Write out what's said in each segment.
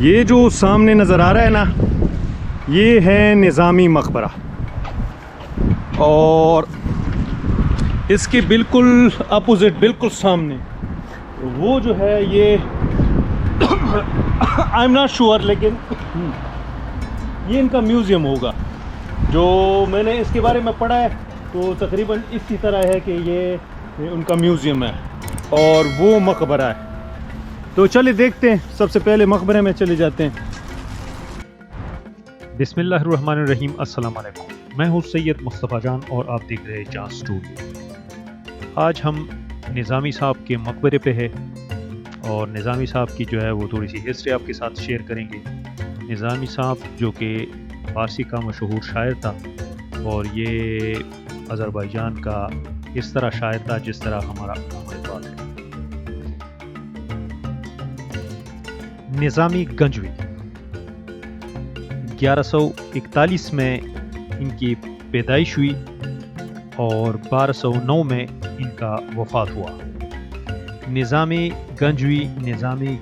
یہ جو سامنے نظر آ رہا ہے نا، یہ ہے نظامی مقبرہ، اور اس کے بالکل اپوزٹ، بالکل سامنے وہ جو ہے یہ آئی ایم ناٹ شیور، لیکن یہ ان کا میوزیم ہوگا. جو میں نے اس کے بارے میں پڑھا ہے تو تقریباً اسی طرح ہے کہ یہ ان کا میوزیم ہے اور وہ مقبرہ ہے. تو چلے دیکھتے ہیں، سب سے پہلے مقبرے میں چلے جاتے ہیں. بسم اللہ الرحمن الرحیم. السلام علیکم، میں ہوں سید مصطفیٰ جان اور آپ دیکھ رہے ہیں جان اسٹوڈیو. آج ہم نظامی صاحب کے مقبرے پہ ہے اور نظامی صاحب کی جو ہے وہ تھوڑی سی ہسٹری آپ کے ساتھ شیئر کریں گے. نظامی صاحب جو کہ فارسی کا مشہور شاعر تھا، اور یہ آذربائیجان کا اس طرح شاعر تھا جس طرح ہمارا اقبال ہے. نظامی گنجوی 1141 میں ان کی پیدائش ہوئی اور 1209 میں ان کا وفات ہوا. نظامی گنجوی، نظامی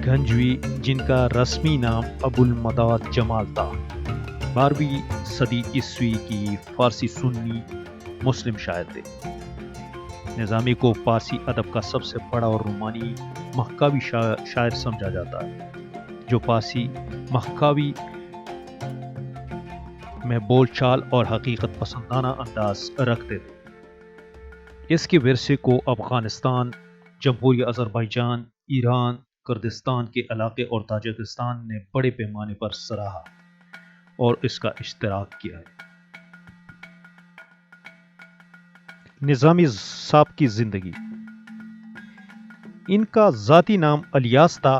گنجوی جن کا رسمی نام ابو المداد جمال تھا، 12ویں صدی عیسوی کی فارسی سنی مسلم شاعر تھے. نظامی کو فارسی ادب کا سب سے بڑا اور رومانی محکاوی شاعر سمجھا جاتا ہے، جو فارسی محکاوی میں بول چال اور حقیقت پسندانہ انداز رکھتے تھے. اس کے ورثے کو افغانستان، جمہوریہ آذربائیجان، ایران، کردستان کے علاقے اور تاجکستان نے بڑے پیمانے پر سراہا اور اس کا اشتراک کیا ہے. نظامی صاحب کی زندگی. ان کا ذاتی نام الیاس تھا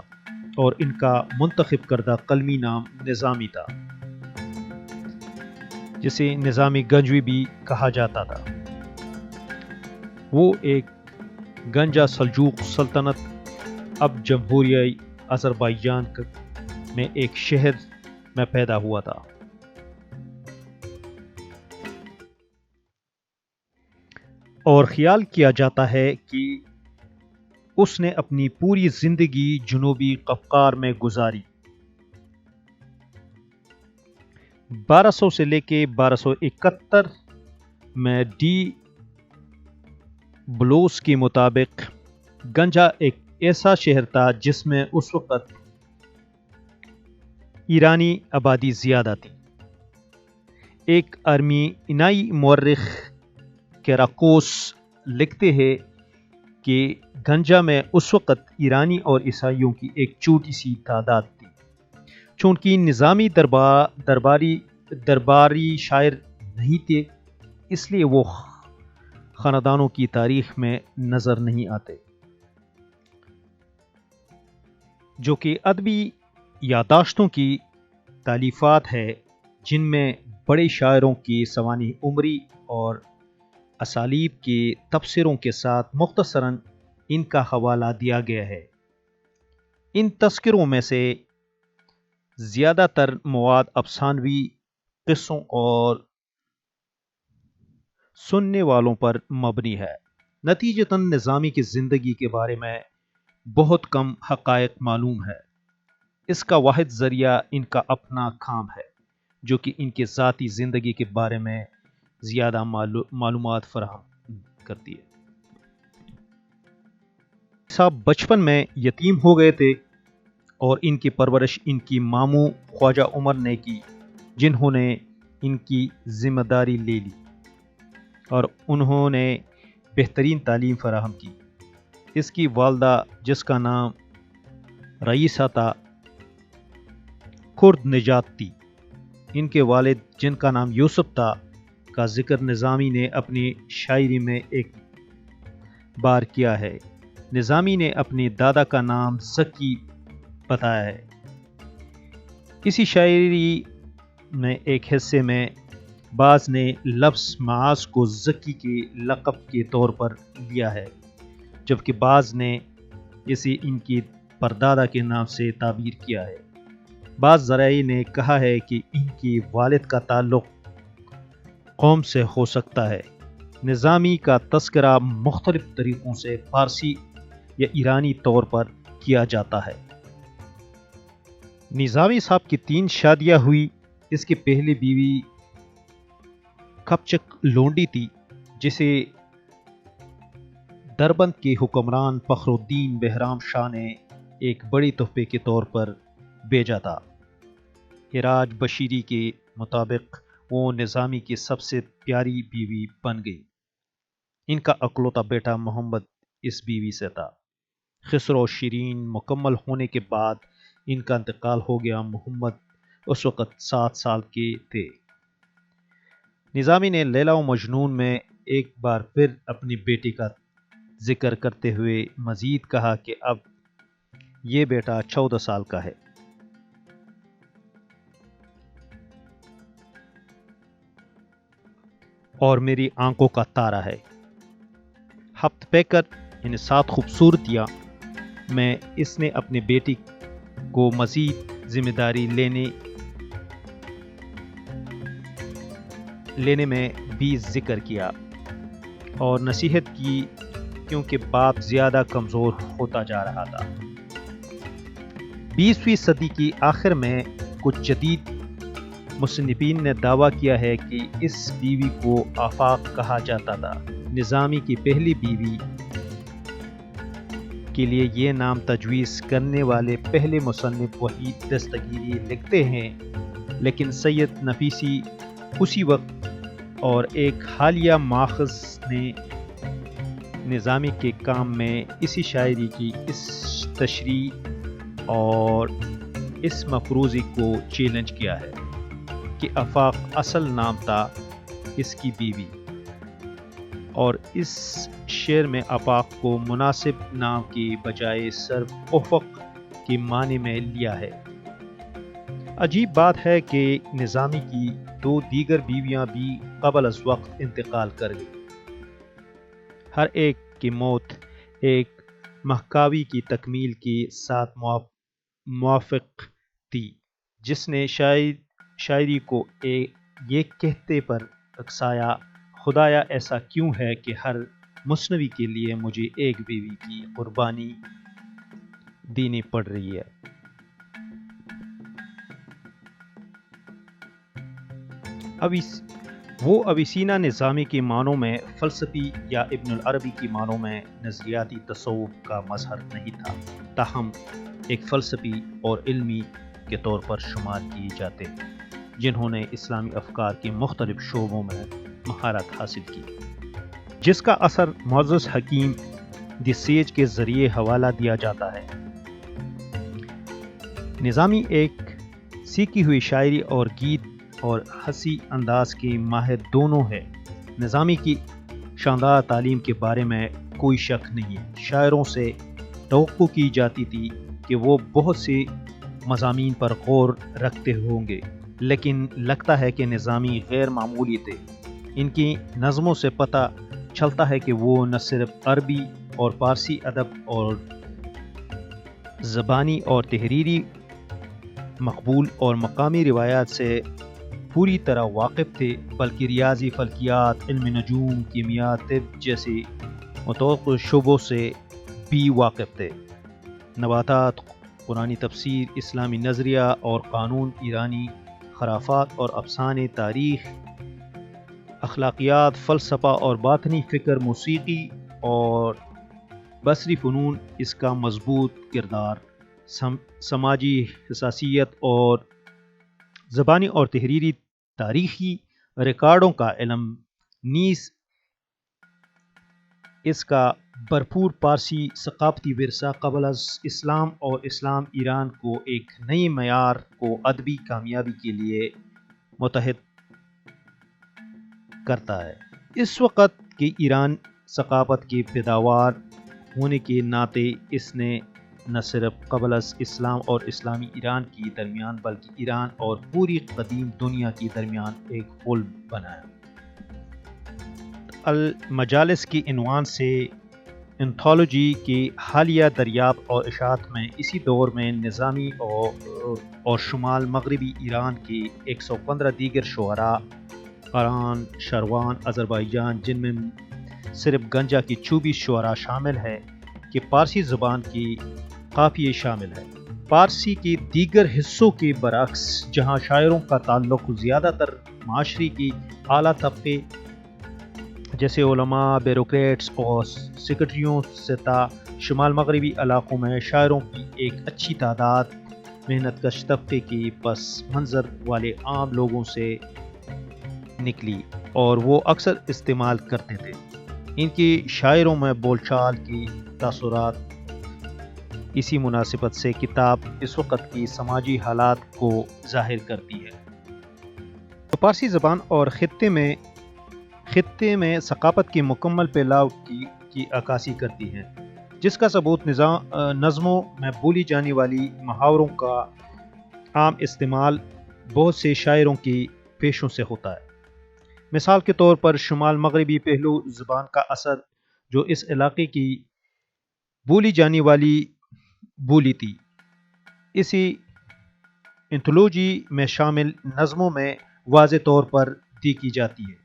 اور ان کا منتخب کردہ قلمی نام نظامی تھا، جسے نظامی گنجوی بھی کہا جاتا تھا. وہ ایک گنجا سلجوق سلطنت، اب جمہوریہ آذربائیجان میں ایک شہر میں پیدا ہوا تھا. اور خیال کیا جاتا ہے کہ اس نے اپنی پوری زندگی جنوبی قفقار میں گزاری. 1200 سے لے کے 1271 میں ڈی بلوس کے مطابق گنجا ایک ایسا شہر تھا جس میں اس وقت ایرانی آبادی زیادہ تھی. ایک ارمینیائی مورخ کیراکوس لکھتے ہیں کہ گنجا میں اس وقت ایرانی اور عیسائیوں کی ایک چھوٹی سی تعداد تھی. چونکہ نظامی درباری شاعر نہیں تھے، اس لیے وہ خاندانوں کی تاریخ میں نظر نہیں آتے، جو کہ ادبی یادداشتوں کی تالیفات ہے جن میں بڑے شاعروں کی سوانح عمری اور اسالیب کے تبصروں کے ساتھ مختصراً ان کا حوالہ دیا گیا ہے. ان تذکروں میں سے زیادہ تر مواد افسانوی قصوں اور سننے والوں پر مبنی ہے. نتیجتاً نظامی کی زندگی کے بارے میں بہت کم حقائق معلوم ہے. اس کا واحد ذریعہ ان کا اپنا کام ہے، جو کہ ان کی ذاتی زندگی کے بارے میں زیادہ معلومات فراہم کرتی ہے. صاحب بچپن میں یتیم ہو گئے تھے اور ان کی پرورش ان کی ماموں خواجہ عمر نے کی، جنہوں نے ان کی ذمہ داری لے لی اور انہوں نے بہترین تعلیم فراہم کی. اس کی والدہ، جس کا نام رئیسہ تھا، کرد نژاد تھی. ان کے والد، جن کا نام یوسف تھا، کا ذکر نظامی نے اپنی شاعری میں ایک بار کیا ہے. نظامی نے اپنے دادا کا نام زکی بتایا ہے. اسی شاعری میں ایک حصے میں بعض نے لفظ معاذ کو زکی کے لقب کے طور پر لیا ہے، جبکہ بعض نے اسے ان کی پردادا کے نام سے تعبیر کیا ہے. بعض ذرائع نے کہا ہے کہ ان کی والد کا تعلق قوم سے ہو سکتا ہے. نظامی کا تذکرہ مختلف طریقوں سے فارسی یا ایرانی طور پر کیا جاتا ہے۔ نظامی صاحب کی 3 شادیاں ہوئی۔ اس کی پہلی بیوی کھپچک لونڈی تھی جسے دربند کے حکمران فخر الدین بہرام شاہ نے ایک بڑی تحفے کے طور پر بھیجا تھا۔ ہراج بشیری کے مطابق وہ نظامی کی سب سے پیاری بیوی بن گئی۔ ان کا اکلوتا بیٹا محمد اس بیوی سے تھا۔ خسرو شیرین مکمل ہونے کے بعد ان کا انتقال ہو گیا۔ محمد اس وقت 7 سال کے تھے۔ نظامی نے لیلا و مجنون میں ایک بار پھر اپنی بیٹی کا ذکر کرتے ہوئے مزید کہا کہ اب یہ بیٹا 14 سال کا ہے۔ اور میری آنکھوں کا تارا ہے۔ ہفت پیکر یعنی 7 خوبصورتیاں میں اس نے اپنی بیٹی کو مزید ذمہ داری لینے میں بھی ذکر کیا اور نصیحت کی کیونکہ باپ زیادہ کمزور ہوتا جا رہا تھا۔ 20ویں صدی کی آخر میں کچھ جدید مصنفین نے دعویٰ کیا ہے کہ اس بیوی کو آفاق کہا جاتا تھا۔ نظامی کی پہلی بیوی کے لیے یہ نام تجویز کرنے والے پہلے مصنف وحید دستگیری لکھتے ہیں، لیکن سید نفیسی اسی وقت اور ایک حالیہ ماخذ نے نظامی کے کام میں اسی شاعری کی اس تشریح اور اس مفروضی کو چیلنج کیا ہے کہ آفاق اصل نام تھا اس کی بیوی، اور اس شعر میں آفاق کو مناسب نام کی بجائے صرف افق کے معنی میں لیا ہے۔ عجیب بات ہے کہ نظامی کی 2 دیگر بیویاں بھی قبل از وقت انتقال کر گئی۔ ہر ایک کی موت ایک مہکاوی کی تکمیل کے ساتھ موافق تھی، جس نے شاعری کو یہ کہتے پر اکسایا، خدایا ایسا کیوں ہے کہ ہر مثنوی کے لیے مجھے ایک بیوی کی قربانی دینی پڑ رہی ہے۔ وہ اویسینہ نظامی کے معنوں میں فلسفی یا ابن العربی کی معنوں میں نظریاتی تصوف کا مظہر نہیں تھا، تاہم ایک فلسفی اور علمی کے طور پر شمار کیے جاتے ہیں جنہوں نے اسلامی افکار کے مختلف شعبوں میں مہارت حاصل کی، جس کا اثر معزز حکیم دی سیج کے ذریعے حوالہ دیا جاتا ہے۔ نظامی ایک سیکھی ہوئی شاعری اور گیت اور ہنسی انداز کے ماہر دونوں ہے۔ نظامی کی شاندار تعلیم کے بارے میں کوئی شک نہیں ہے۔ شاعروں سے توقع کی جاتی تھی کہ وہ بہت سے مضامین پر غور رکھتے ہوں گے، لیکن لگتا ہے کہ نظامی غیر معمولی تھے۔ ان کی نظموں سے پتہ چلتا ہے کہ وہ نہ صرف عربی اور فارسی ادب اور زبانی اور تحریری مقبول اور مقامی روایات سے پوری طرح واقف تھے، بلکہ ریاضی، فلکیات، علم نجوم، کیمیا، طب جیسے متوقع شعبوں سے بھی واقف تھے۔ نباتات، قرآنی تفسیر، اسلامی نظریہ اور قانون، ایرانی خرافات اور افسانے، تاریخ، اخلاقیات، فلسفہ اور باطنی فکر، موسیقی اور بصری فنون، اس کا مضبوط کردار، سماجی حساسیت اور زبانی اور تحریری تاریخی ریکارڈوں کا علم، نیز اس کا بھرپور پارسی ثقافتی ورثہ قبل از اسلام اور اسلام ایران کو ایک نئی معیار کو ادبی کامیابی کے لیے متحد کرتا ہے۔ اس وقت کے ایران ثقافت کے پیداوار ہونے کے ناطے اس نے نہ صرف قبل از اسلام اور اسلامی ایران کے درمیان بلکہ ایران اور پوری قدیم دنیا کے درمیان ایک پل بنایا۔ المجالس کے عنوان سے انتھولوجی کے حالیہ دریافت اور اشاعت میں اسی دور میں نظامی اور شمال مغربی ایران کے 115 دیگر شعراء، قران، شروان، آذربائیجان، جن میں صرف گنجا کی 24 شعراء شامل ہیں، کہ پارسی زبان کی قافیے شامل ہے۔ فارسی کے دیگر حصوں کے برعکس جہاں شاعروں کا تعلق زیادہ تر معاشرے کی اعلیٰ طبقے جیسے علماء، بیوروکریٹس اور سیکرٹریوں سے تھا، شمال مغربی علاقوں میں شاعروں کی ایک اچھی تعداد محنت کش طبقے کی پس منظر والے عام لوگوں سے نکلی اور وہ اکثر استعمال کرتے تھے۔ ان کی شاعروں میں بول چال کی تاثرات اسی مناسبت سے کتاب اس وقت کی سماجی حالات کو ظاہر کرتی ہے۔ تو پارسی زبان اور خطے میں ثقافت کے مکمل پھیلاؤ کی عکاسی کرتی ہے، جس کا ثبوت نظموں میں بولی جانے والی محاوروں کا عام استعمال بہت سے شاعروں کی پیشوں سے ہوتا ہے۔ مثال کے طور پر شمال مغربی پہلو زبان کا اثر جو اس علاقے کی بولی جانے والی بولی تھی، اسی انتھولوجی میں شامل نظموں میں واضح طور پر دیکھی جاتی ہے۔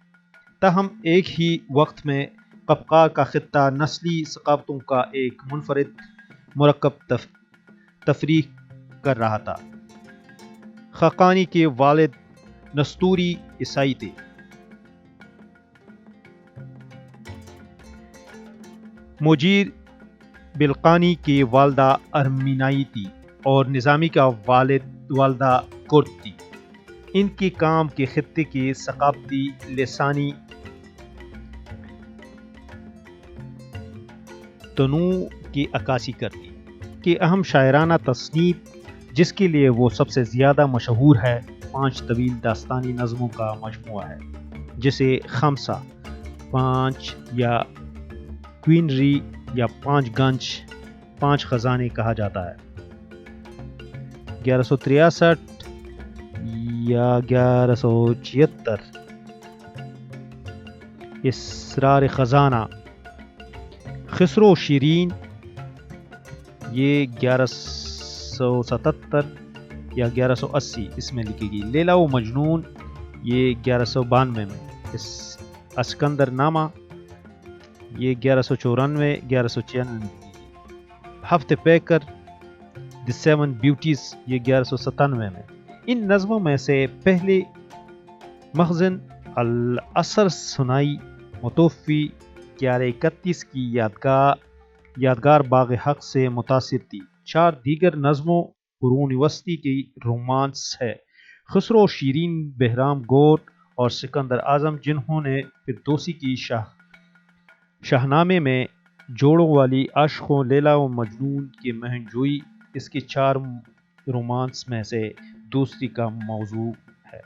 تاہم ایک ہی وقت میں قفقاز کا خطہ نسلی ثقافتوں کا ایک منفرد مرکب تفریق کر رہا تھا۔ خاقانی کے والد نستوری عیسائی تھے۔ مجیر بلقانی کی والدہ ارمینائی تھی اور نظامی کا والدہ کرد تھی۔ ان کی کام کے خطے کی ثقافتی لسانی تنوع کی عکاسی کرتی کہ اہم شاعرانہ تصنیف جس کے لیے وہ سب سے زیادہ مشہور ہے 5 طویل داستانی نظموں کا مجموعہ ہے، جسے خمسہ 5 یا کوئنری یا 5 گنج 5 خزانے کہا جاتا ہے۔ 1163 یا 1176 اسرار خزانہ خسرو شیرین، یہ 1177 یا 1180 اس میں لکھی گئی۔ لیلا و مجنون یہ 1192 میں، اسکندر نامہ یہ 1194 1196 میں لکھی گئی۔ ہفتے پیکر دی 7 بیوٹیز یہ 1197 میں۔ ان نظموں میں سے پہلے مخزن الاثر سنائی متوفی 1131 کی یادگار باغ حق سے متاثر تھی۔ 4 دیگر نظموں قرون وسطی کی رومانس ہے، خسرو شیرین، بہرام گوٹ اور سکندر اعظم، جنہوں نے فردوسی کی شاہنامے میں جوڑوں والی عاشقوں لیلا و مجنون کی مہن جوئی اس کی 4 رومانس میں سے دوسری کا موضوع ہے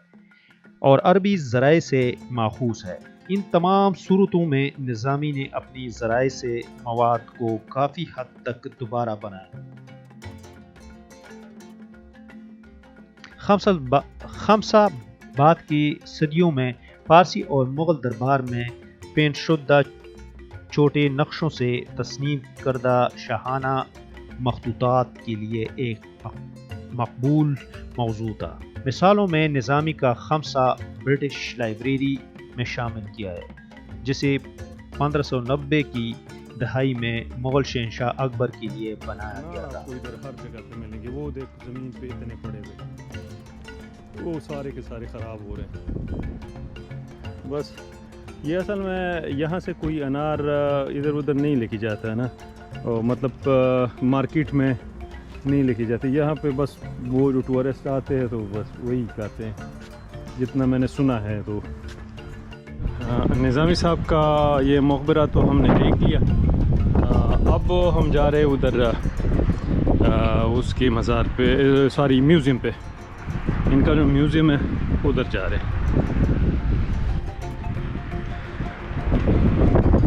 اور عربی ذرائع سے ماخوذ ہے۔ ان تمام صورتوں میں نظامی نے اپنی ذرائع سے مواد کو کافی حد تک دوبارہ بنایا۔ خمسہ بعد کی صدیوں میں فارسی اور مغل دربار میں پینٹ شدہ چھوٹے نقشوں سے تصنیف کردہ شاہانہ مخطوطات کے لیے ایک مقبول موضوع تھا۔ مثالوں میں نظامی کا خمسہ برٹش لائبریری میں شامل کیا ہے، جسے 1590 کی دہائی میں مغل شہنشاہ اکبر کے لیے بنایا گیا تھا۔ ادھر ہر جگہ پہ ملیں گے، وہ دیکھ زمین پہ اتنے پڑے ہوئے، وہ سارے کے سارے خراب ہو رہے ہیں۔ بس یہ اصل میں یہاں سے کوئی انار ادھر ادھر نہیں لے کے جاتا ہے نا، مطلب مارکیٹ میں نہیں لے کے جاتے، یہاں پہ بس وہ جو ٹورسٹ آتے ہیں تو بس وہی کھاتے ہیں، جتنا میں نے سنا ہے۔ تو نظامی صاحب کا یہ مقبرہ تو ہم نے دیکھ لیا، اب ہم جا رہے ادھر اس کے مزار پہ، سوری میوزیم پہ، ان کا جو میوزیم ہے ادھر جا رہے ہیں۔